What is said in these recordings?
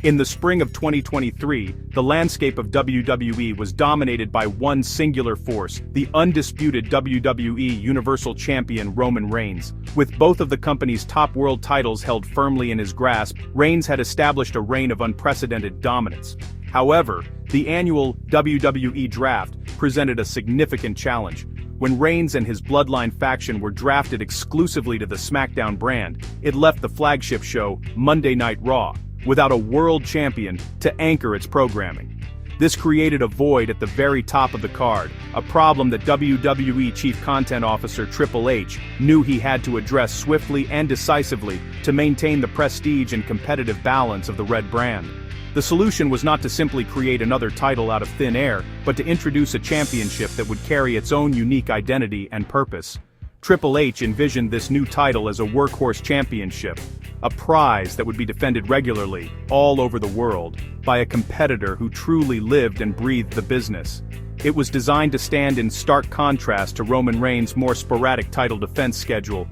In the spring of 2023, the landscape of WWE was dominated by one singular force, the undisputed WWE Universal Champion Roman Reigns. With both of the company's top world titles held firmly in his grasp, Reigns had established a reign of unprecedented dominance. However, the annual WWE Draft presented a significant challenge. When Reigns and his Bloodline faction were drafted exclusively to the SmackDown brand, it left the flagship show, Monday Night Raw, without a world champion to anchor its programming. This created a void at the very top of the card, a problem that WWE Chief Content Officer Triple H knew he had to address swiftly and decisively to maintain the prestige and competitive balance of the Red brand. The solution was not to simply create another title out of thin air, but to introduce a championship that would carry its own unique identity and purpose. Triple H envisioned this new title as a workhorse championship, a prize that would be defended regularly, all over the world, by a competitor who truly lived and breathed the business. It was designed to stand in stark contrast to Roman Reigns' more sporadic title defense schedule,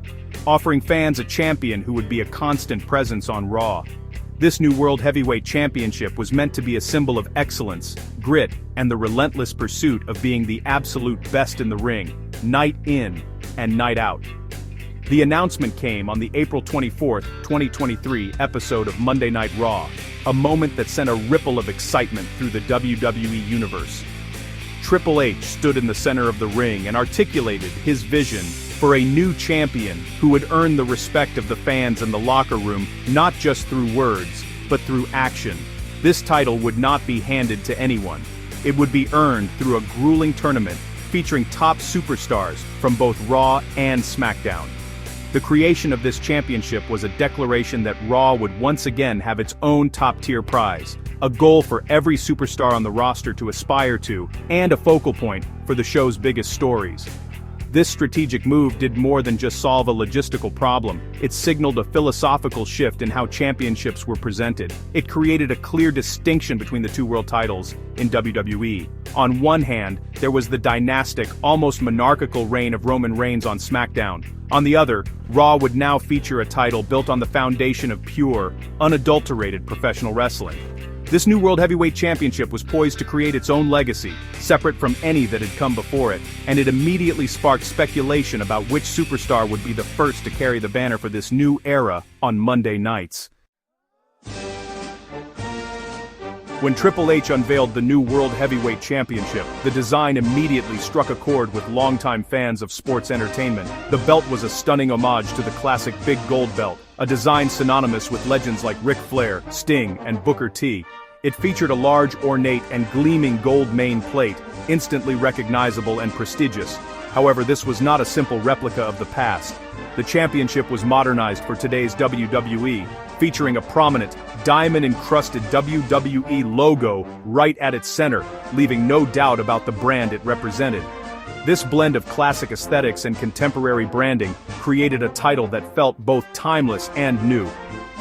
offering fans a champion who would be a constant presence on Raw. This new World Heavyweight Championship was meant to be a symbol of excellence, grit, and the relentless pursuit of being the absolute best in the ring, night in and night out. The announcement came on the April 24, 2023 episode of Monday Night Raw, a moment that sent a ripple of excitement through the WWE universe. Triple H stood in the center of the ring and articulated his vision for a new champion who would earn the respect of the fans in the locker room, not just through words, but through action. This title would not be handed to anyone. It would be earned through a grueling tournament featuring top superstars from both Raw and SmackDown. The creation of this championship was a declaration that Raw would once again have its own top-tier prize, a goal for every superstar on the roster to aspire to, and a focal point for the show's biggest stories. This strategic move did more than just solve a logistical problem. It signaled a philosophical shift in how championships were presented. It created a clear distinction between the two world titles in WWE. On one hand, there was the dynastic, almost monarchical reign of Roman Reigns on SmackDown. On the other, Raw would now feature a title built on the foundation of pure, unadulterated professional wrestling. This new World Heavyweight Championship was poised to create its own legacy, separate from any that had come before it, and it immediately sparked speculation about which superstar would be the first to carry the banner for this new era on Monday nights. When Triple H unveiled the new World Heavyweight Championship, the design immediately struck a chord with longtime fans of sports entertainment. The belt was a stunning homage to the classic Big Gold Belt, a design synonymous with legends like Ric Flair, Sting, and Booker T. It featured a large, ornate, and gleaming gold main plate, instantly recognizable and prestigious. However, this was not a simple replica of the past. The championship was modernized for today's WWE, featuring a prominent, diamond-encrusted WWE logo right at its center, leaving no doubt about the brand it represented. This blend of classic aesthetics and contemporary branding created a title that felt both timeless and new.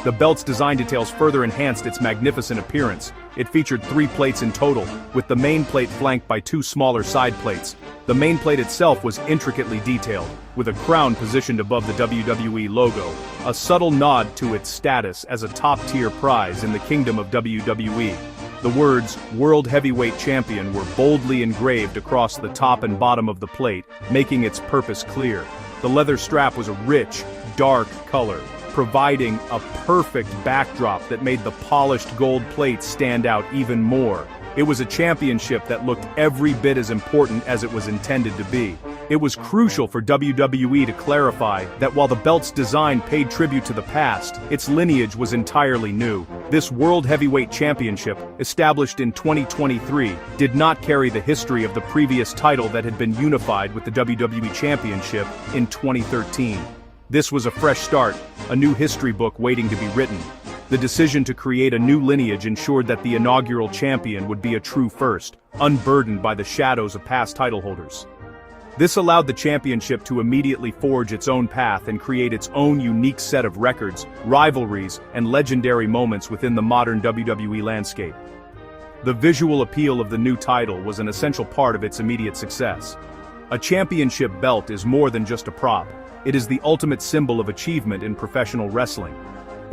The belt's design details further enhanced its magnificent appearance. It featured 3 plates in total, with the main plate flanked by 2 smaller side plates. The main plate itself was intricately detailed, with a crown positioned above the WWE logo, a subtle nod to its status as a top-tier prize in the kingdom of WWE. The words, World Heavyweight Champion, were boldly engraved across the top and bottom of the plate, making its purpose clear. The leather strap was a rich, dark color, providing a perfect backdrop that made the polished gold plate stand out even more. It was a championship that looked every bit as important as it was intended to be. It was crucial for WWE to clarify that while the belt's design paid tribute to the past, its lineage was entirely new. This World Heavyweight Championship, established in 2023, did not carry the history of the previous title that had been unified with the WWE Championship in 2013. This was a fresh start, a new history book waiting to be written. The decision to create a new lineage ensured that the inaugural champion would be a true first, unburdened by the shadows of past title holders. This allowed the championship to immediately forge its own path and create its own unique set of records, rivalries, and legendary moments within the modern WWE landscape. The visual appeal of the new title was an essential part of its immediate success. A championship belt is more than just a prop. It is the ultimate symbol of achievement in professional wrestling.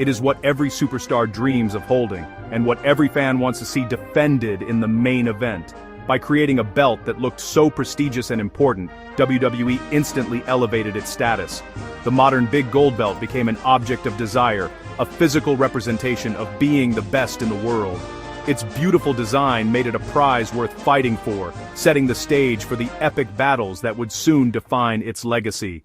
It is what every superstar dreams of holding, and what every fan wants to see defended in the main event. By creating a belt that looked so prestigious and important, WWE instantly elevated its status. The modern big gold belt became an object of desire, a physical representation of being the best in the world. Its beautiful design made it a prize worth fighting for, setting the stage for the epic battles that would soon define its legacy.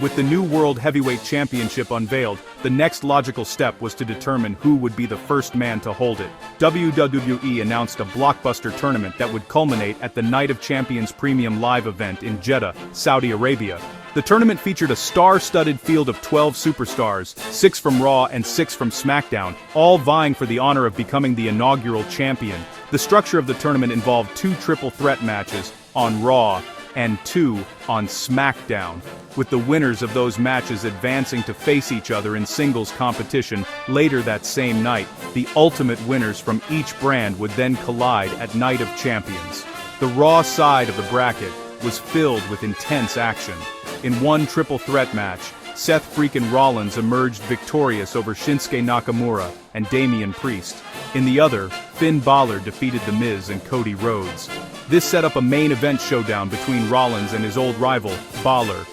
With the new World Heavyweight Championship unveiled, the next logical step was to determine who would be the first man to hold it. WWE announced a blockbuster tournament that would culminate at the Night of Champions Premium Live event in Jeddah, Saudi Arabia. The tournament featured a star-studded field of 12 superstars, 6 from Raw and 6 from SmackDown, all vying for the honor of becoming the inaugural champion. The structure of the tournament involved 2 triple threat matches on Raw and 2 on SmackDown, with the winners of those matches advancing to face each other in singles competition later that same night. The ultimate winners from each brand would then collide at Night of Champions. The Raw side of the bracket was filled with intense action. In one triple threat match, Seth freaking Rollins emerged victorious over Shinsuke Nakamura and Damian Priest. In the other, Finn Balor defeated The Miz and Cody Rhodes. This set up a main event showdown between Rollins and his old rival, Balor.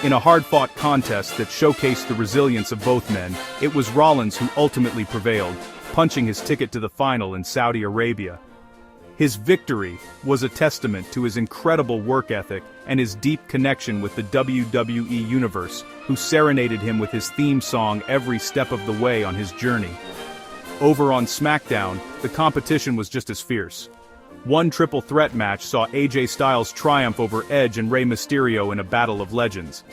In a hard-fought contest that showcased the resilience of both men, it was Rollins who ultimately prevailed, punching his ticket to the final in Saudi Arabia. His victory was a testament to his incredible work ethic and his deep connection with the WWE Universe, who serenaded him with his theme song every step of the way on his journey. Over on SmackDown, the competition was just as fierce. One triple threat match saw AJ Styles triumph over Edge and Rey Mysterio in a battle of legends.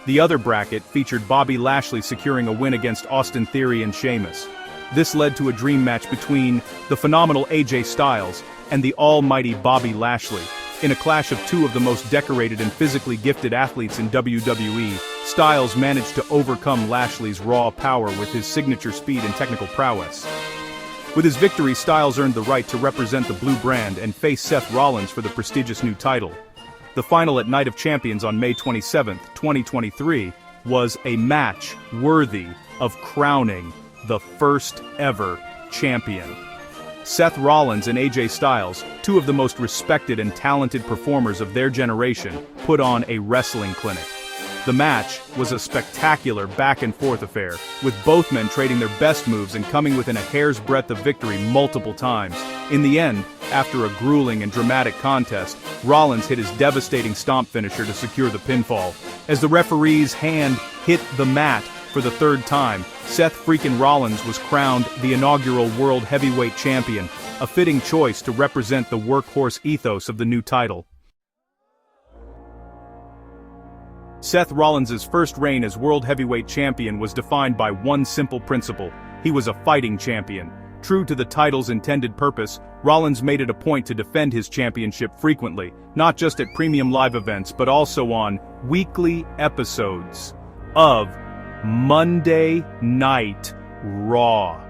The other bracket featured Bobby Lashley securing a win against Austin Theory and Sheamus. This led to a dream match between the phenomenal AJ Styles and the almighty Bobby Lashley. In a clash of 2 of the most decorated and physically gifted athletes in WWE, Styles managed to overcome Lashley's raw power with his signature speed and technical prowess. With his victory, Styles earned the right to represent the blue brand and face Seth Rollins for the prestigious new title. The final at Night of Champions on May 27, 2023, was a match worthy of crowning the first ever champion. Seth Rollins and AJ Styles, 2 of the most respected and talented performers of their generation, put on a wrestling clinic. The match was a spectacular back-and-forth affair, with both men trading their best moves and coming within a hair's breadth of victory multiple times. In the end, after a grueling and dramatic contest, Rollins hit his devastating stomp finisher to secure the pinfall. As the referee's hand hit the mat for the 3rd time, Seth freaking Rollins was crowned the inaugural World Heavyweight Champion, a fitting choice to represent the workhorse ethos of the new title. Seth Rollins' first reign as World Heavyweight Champion was defined by one simple principle: he was a fighting champion. True to the title's intended purpose, Rollins made it a point to defend his championship frequently, not just at premium live events but also on weekly episodes of Monday Night Raw.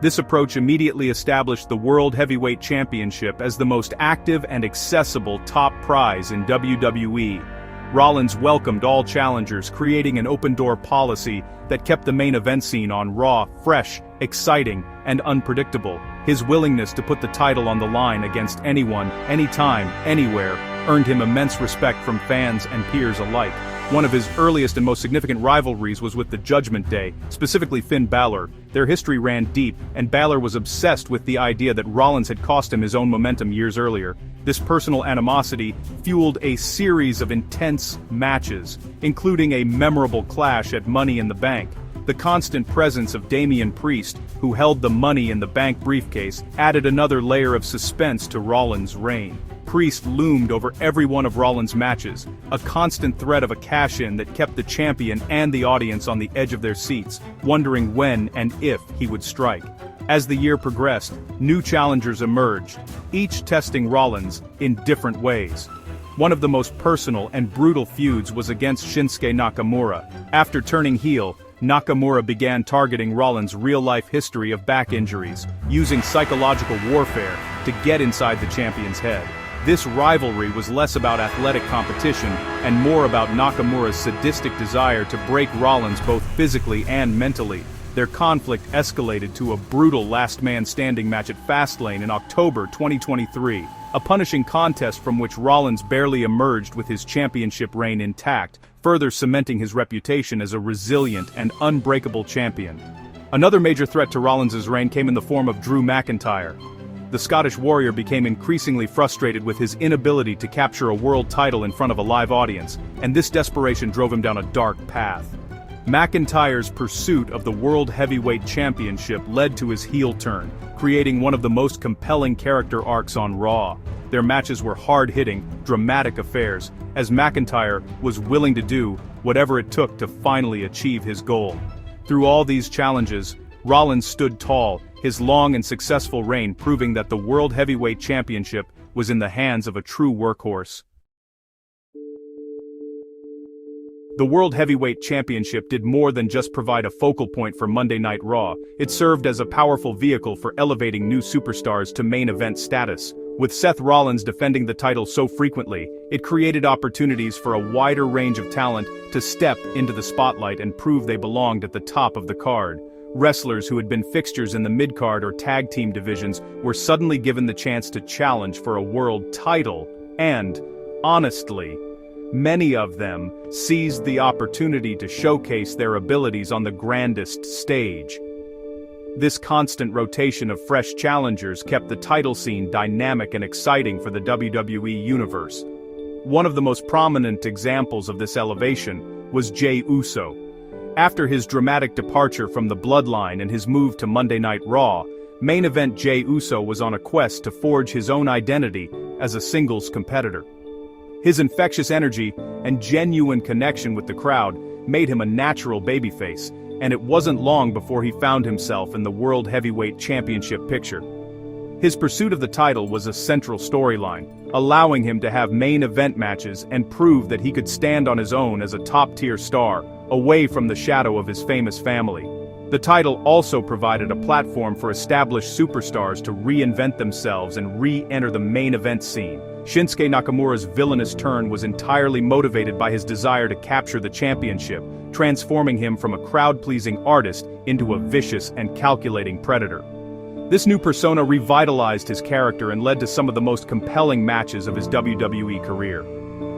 This approach immediately established the World Heavyweight Championship as the most active and accessible top prize in WWE. Rollins welcomed all challengers, creating an open-door policy that kept the main event scene on Raw fresh, exciting, and unpredictable. His willingness to put the title on the line against anyone, anytime, anywhere, earned him immense respect from fans and peers alike. One of his earliest and most significant rivalries was with the Judgment Day, specifically Finn Balor. Their history ran deep, and Balor was obsessed with the idea that Rollins had cost him his own momentum years earlier. This personal animosity fueled a series of intense matches, including a memorable clash at Money in the Bank. The constant presence of Damian Priest, who held the Money in the Bank briefcase, added another layer of suspense to Rollins' reign. Priest loomed over every one of Rollins' matches, a constant threat of a cash-in that kept the champion and the audience on the edge of their seats, wondering when and if he would strike. As the year progressed, new challengers emerged, each testing Rollins in different ways. One of the most personal and brutal feuds was against Shinsuke Nakamura. After turning heel, Nakamura began targeting Rollins' real-life history of back injuries, using psychological warfare to get inside the champion's head. This rivalry was less about athletic competition and more about Nakamura's sadistic desire to break Rollins both physically and mentally. Their conflict escalated to a brutal last-man-standing match at Fastlane in October 2023, a punishing contest from which Rollins barely emerged with his championship reign intact, further cementing his reputation as a resilient and unbreakable champion. Another major threat to Rollins' reign came in the form of Drew McIntyre. The Scottish Warrior became increasingly frustrated with his inability to capture a world title in front of a live audience, and this desperation drove him down a dark path. McIntyre's pursuit of the World Heavyweight Championship led to his heel turn, creating one of the most compelling character arcs on Raw. Their matches were hard-hitting, dramatic affairs, as McIntyre was willing to do whatever it took to finally achieve his goal. Through all these challenges, Rollins stood tall, his long and successful reign proving that the World Heavyweight Championship was in the hands of a true workhorse. The World Heavyweight Championship did more than just provide a focal point for Monday Night Raw, it served as a powerful vehicle for elevating new superstars to main event status. With Seth Rollins defending the title so frequently, it created opportunities for a wider range of talent to step into the spotlight and prove they belonged at the top of the card. Wrestlers who had been fixtures in the mid-card or tag team divisions were suddenly given the chance to challenge for a world title, and, honestly, many of them seized the opportunity to showcase their abilities on the grandest stage. This constant rotation of fresh challengers kept the title scene dynamic and exciting for the WWE Universe. One of the most prominent examples of this elevation was Jey Uso. After his dramatic departure from the Bloodline and his move to Monday Night Raw, main event Jey Uso was on a quest to forge his own identity as a singles competitor. His infectious energy and genuine connection with the crowd made him a natural babyface, and it wasn't long before he found himself in the World Heavyweight Championship picture. His pursuit of the title was a central storyline, allowing him to have main event matches and prove that he could stand on his own as a top-tier star, away from the shadow of his famous family. The title also provided a platform for established superstars to reinvent themselves and re-enter the main event scene. Shinsuke Nakamura's villainous turn was entirely motivated by his desire to capture the championship, transforming him from a crowd-pleasing artist into a vicious and calculating predator. This new persona revitalized his character and led to some of the most compelling matches of his WWE career.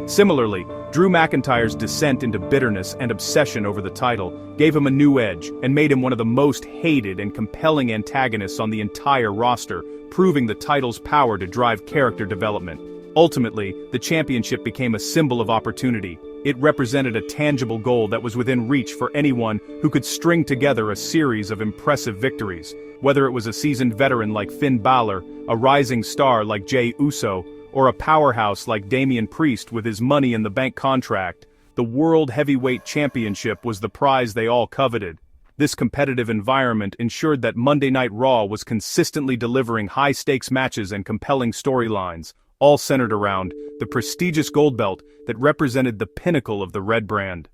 Similarly, Drew McIntyre's descent into bitterness and obsession over the title gave him a new edge and made him one of the most hated and compelling antagonists on the entire roster, proving the title's power to drive character development. Ultimately, the championship became a symbol of opportunity. It represented a tangible goal that was within reach for anyone who could string together a series of impressive victories. Whether it was a seasoned veteran like Finn Balor, a rising star like Jey Uso, or a powerhouse like Damian Priest with his money-in-the-bank contract, the World Heavyweight Championship was the prize they all coveted. This competitive environment ensured that Monday Night Raw was consistently delivering high-stakes matches and compelling storylines, all centered around the prestigious gold belt that represented the pinnacle of the Red brand.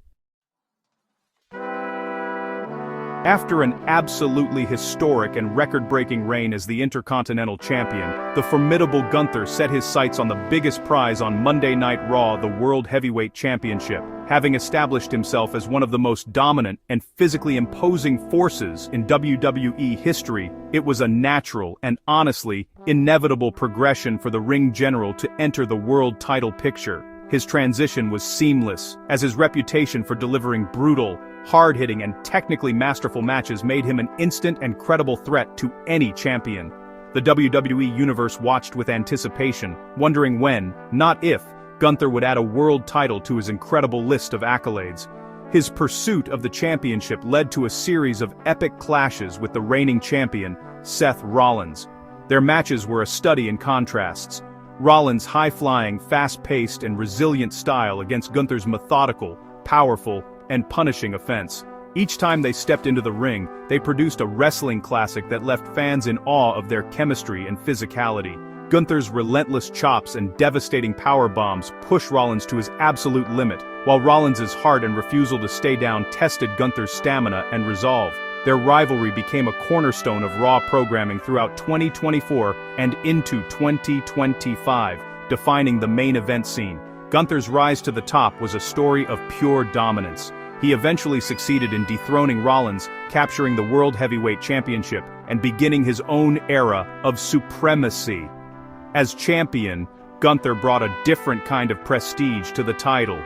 After an absolutely historic and record-breaking reign as the Intercontinental Champion, the formidable Gunther set his sights on the biggest prize on Monday Night Raw, the World Heavyweight Championship. Having established himself as one of the most dominant and physically imposing forces in WWE history, it was a natural and honestly inevitable progression for the ring general to enter the world title picture. His transition was seamless, as his reputation for delivering brutal, hard-hitting and technically masterful matches made him an instant and credible threat to any champion. The WWE Universe watched with anticipation, wondering when, not if, Gunther would add a world title to his incredible list of accolades. His pursuit of the championship led to a series of epic clashes with the reigning champion, Seth Rollins. Their matches were a study in contrasts. Rollins' high-flying, fast-paced and resilient style against Gunther's methodical, powerful, and punishing offense. Each time they stepped into the ring, they produced a wrestling classic that left fans in awe of their chemistry and physicality. Gunther's relentless chops and devastating power bombs pushed Rollins to his absolute limit, while Rollins' heart and refusal to stay down tested Gunther's stamina and resolve. Their rivalry became a cornerstone of Raw programming throughout 2024 and into 2025, defining the main event scene. Gunther's rise to the top was a story of pure dominance. He eventually succeeded in dethroning Rollins, capturing the World Heavyweight Championship, and beginning his own era of supremacy. As champion, Gunther brought a different kind of prestige to the title.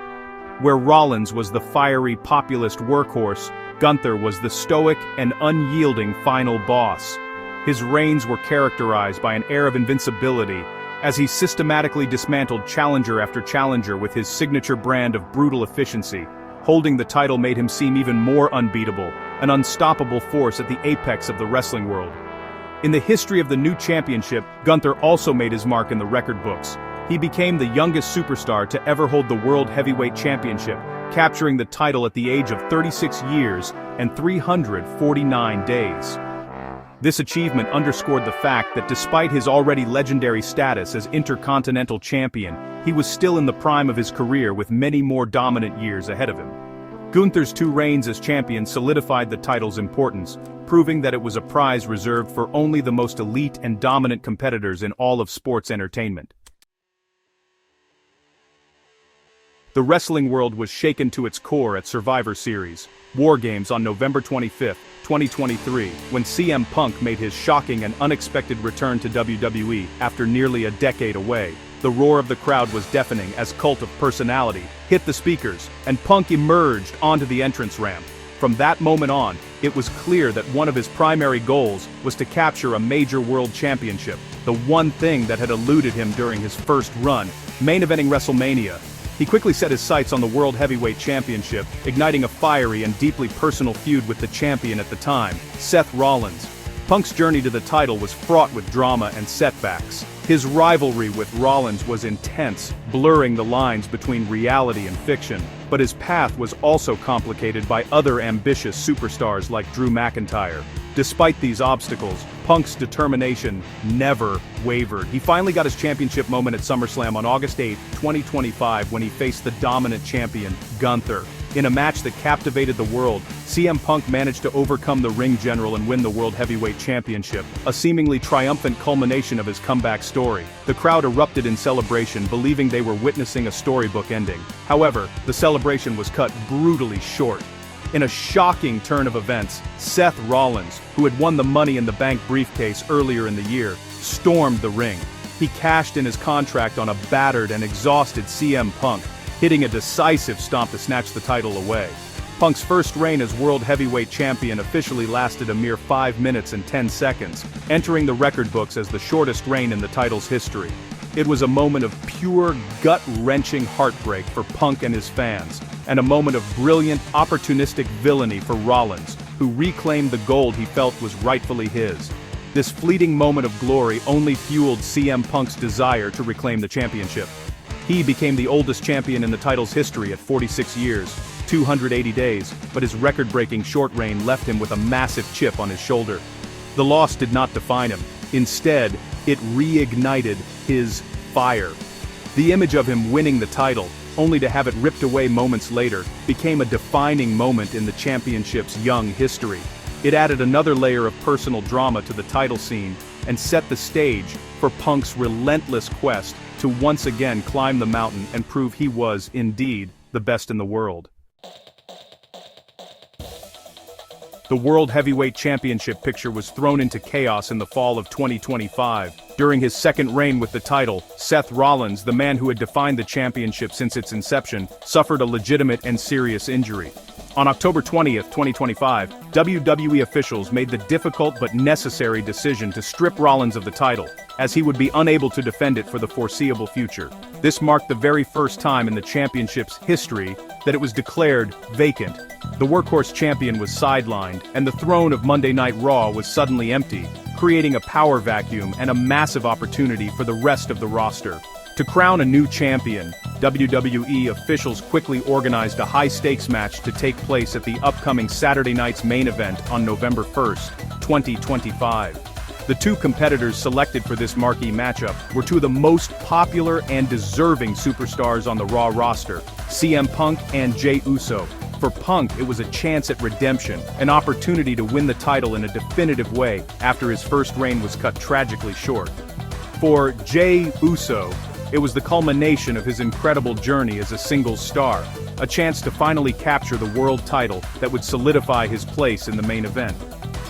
Where Rollins was the fiery populist workhorse, Gunther was the stoic and unyielding final boss. His reigns were characterized by an air of invincibility, as he systematically dismantled challenger after challenger with his signature brand of brutal efficiency. Holding the title made him seem even more unbeatable, an unstoppable force at the apex of the wrestling world. In the history of the new championship, Gunther also made his mark in the record books. He became the youngest superstar to ever hold the World Heavyweight Championship, capturing the title at the age of 36 years and 349 days. This achievement underscored the fact that despite his already legendary status as Intercontinental Champion, he was still in the prime of his career with many more dominant years ahead of him. Gunther's 2 reigns as champion solidified the title's importance, proving that it was a prize reserved for only the most elite and dominant competitors in all of sports entertainment. The wrestling world was shaken to its core at Survivor Series War Games on November 25, 2023, when CM Punk made his shocking and unexpected return to WWE after nearly a decade away. The roar of the crowd was deafening as Cult of Personality hit the speakers, and Punk emerged onto the entrance ramp. From that moment on, it was clear that one of his primary goals was to capture a major world championship, the one thing that had eluded him during his first run, main eventing WrestleMania. He quickly set his sights on the World Heavyweight Championship, igniting a fiery and deeply personal feud with the champion at the time, Seth Rollins. Punk's journey to the title was fraught with drama and setbacks. His rivalry with Rollins was intense, blurring the lines between reality and fiction, but his path was also complicated by other ambitious superstars like Drew McIntyre. Despite these obstacles, Punk's determination never wavered. He finally got his championship moment at SummerSlam on August 8, 2025, when he faced the dominant champion, Gunther. In a match that captivated the world, CM Punk managed to overcome the ring general and win the World Heavyweight Championship, a seemingly triumphant culmination of his comeback story. The crowd erupted in celebration, believing they were witnessing a storybook ending. However, the celebration was cut brutally short. In a shocking turn of events, Seth Rollins, who had won the Money in the Bank briefcase earlier in the year, stormed the ring. He cashed in his contract on a battered and exhausted CM Punk, hitting a decisive stomp to snatch the title away. Punk's first reign as World Heavyweight Champion officially lasted a mere 5 minutes and 10 seconds, entering the record books as the shortest reign in the title's history. It was a moment of pure, gut-wrenching heartbreak for Punk and his fans, and a moment of brilliant, opportunistic villainy for Rollins, who reclaimed the gold he felt was rightfully his. This fleeting moment of glory only fueled CM Punk's desire to reclaim the championship. He became the oldest champion in the title's history at 46 years, 280 days, but his record-breaking short reign left him with a massive chip on his shoulder. The loss did not define him. Instead, it reignited his fire. The image of him winning the title, only to have it ripped away moments later, became a defining moment in the championship's young history. It added another layer of personal drama to the title scene and set the stage for Punk's relentless quest to once again climb the mountain and prove he was, indeed, the best in the world. The World Heavyweight Championship picture was thrown into chaos in the fall of 2025. During his second reign with the title, Seth Rollins, the man who had defined the championship since its inception, suffered a legitimate and serious injury. On October 20, 2025, WWE officials made the difficult but necessary decision to strip Rollins of the title, as he would be unable to defend it for the foreseeable future. This marked the very first time in the championship's history that it was declared vacant. The workhorse champion was sidelined, and the throne of Monday Night Raw was suddenly empty, creating a power vacuum and a massive opportunity for the rest of the roster. To crown a new champion, WWE officials quickly organized a high-stakes match to take place at the upcoming Saturday night's main event on November 1st, 2025. The two competitors selected for this marquee matchup were two of the most popular and deserving superstars on the Raw roster, CM Punk and Jey Uso. For Punk, it was a chance at redemption, an opportunity to win the title in a definitive way after his first reign was cut tragically short. For Jey Uso, It was the culmination of his incredible journey as a singles star, a chance to finally capture the world title that would solidify his place in the main event.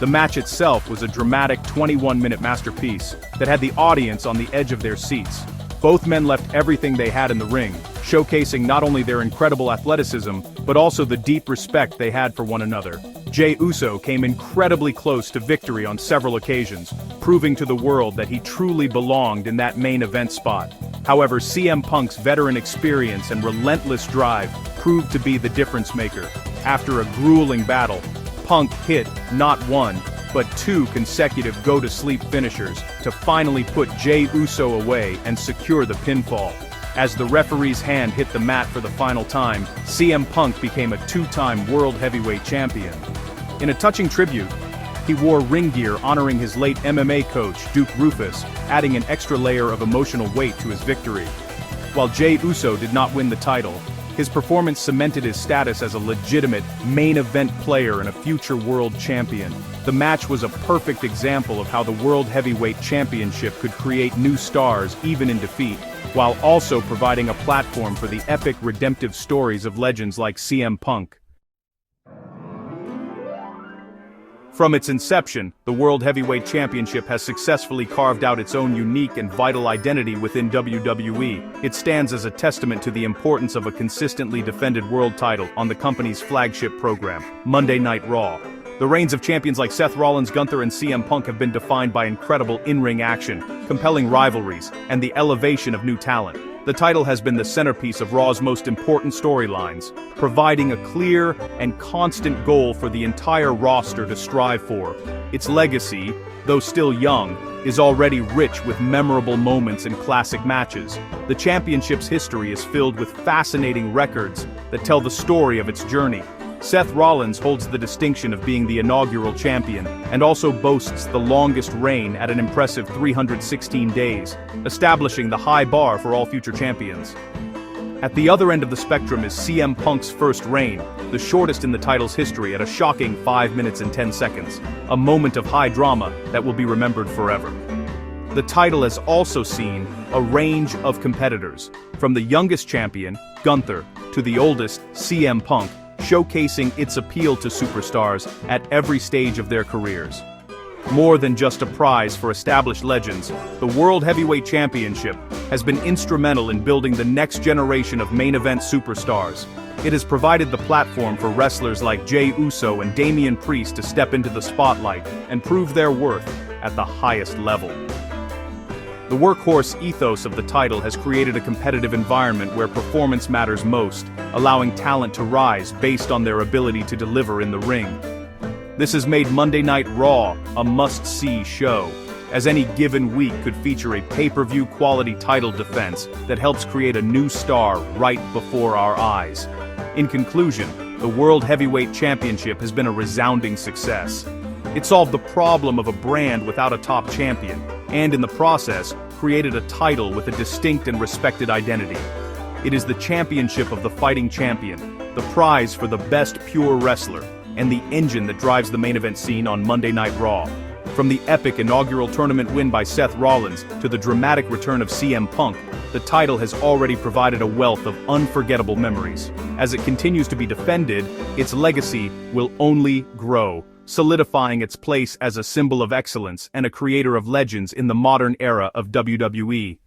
The match itself was a dramatic 21-minute masterpiece that had the audience on the edge of their seats. Both men left everything they had in the ring, showcasing not only their incredible athleticism, but also the deep respect they had for one another. Jey Uso came incredibly close to victory on several occasions, proving to the world that he truly belonged in that main event spot. However, CM Punk's veteran experience and relentless drive proved to be the difference maker. After a grueling battle, Punk hit not one, but two consecutive go-to-sleep finishers to finally put Jey Uso away and secure the pinfall. As the referee's hand hit the mat for the final time, CM Punk became a two-time World Heavyweight Champion. In a touching tribute, he wore ring gear honoring his late MMA coach, Duke Rufus, adding an extra layer of emotional weight to his victory. While Jey Uso did not win the title, his performance cemented his status as a legitimate, main event player and a future world champion. The match was a perfect example of how the World Heavyweight Championship could create new stars even in defeat, while also providing a platform for the epic redemptive stories of legends like CM Punk. From its inception, the World Heavyweight Championship has successfully carved out its own unique and vital identity within WWE. It stands as a testament to the importance of a consistently defended world title on the company's flagship program, Monday Night Raw. The reigns of champions like Seth Rollins, Gunther, and CM Punk have been defined by incredible in-ring action, compelling rivalries, and the elevation of new talent. The title has been the centerpiece of Raw's most important storylines, providing a clear and constant goal for the entire roster to strive for. Its legacy, though still young, is already rich with memorable moments and classic matches. The championship's history is filled with fascinating records that tell the story of its journey. Seth Rollins holds the distinction of being the inaugural champion, and also boasts the longest reign at an impressive 316 days, establishing the high bar for all future champions. At the other end of the spectrum is CM Punk's first reign, the shortest in the title's history at a shocking 5 minutes and 10 seconds, a moment of high drama that will be remembered forever. The title has also seen a range of competitors, from the youngest champion, Gunther, to the oldest, CM Punk, showcasing its appeal to superstars at every stage of their careers. More than just a prize for established legends, the World Heavyweight Championship has been instrumental in building the next generation of main event superstars. It has provided the platform for wrestlers like Jey Uso and Damian Priest to step into the spotlight and prove their worth at the highest level. The workhorse ethos of the title has created a competitive environment where performance matters most, allowing talent to rise based on their ability to deliver in the ring. This has made Monday Night Raw a must-see show, as any given week could feature a pay-per-view quality title defense that helps create a new star right before our eyes. In conclusion, the World Heavyweight Championship has been a resounding success. It solved the problem of a brand without a top champion, and in the process, created a title with a distinct and respected identity. It is the championship of the fighting champion, the prize for the best pure wrestler, and the engine that drives the main event scene on Monday Night Raw. From the epic inaugural tournament win by Seth Rollins to the dramatic return of CM Punk, the title has already provided a wealth of unforgettable memories. As it continues to be defended, its legacy will only grow, solidifying its place as a symbol of excellence and a creator of legends in the modern era of WWE.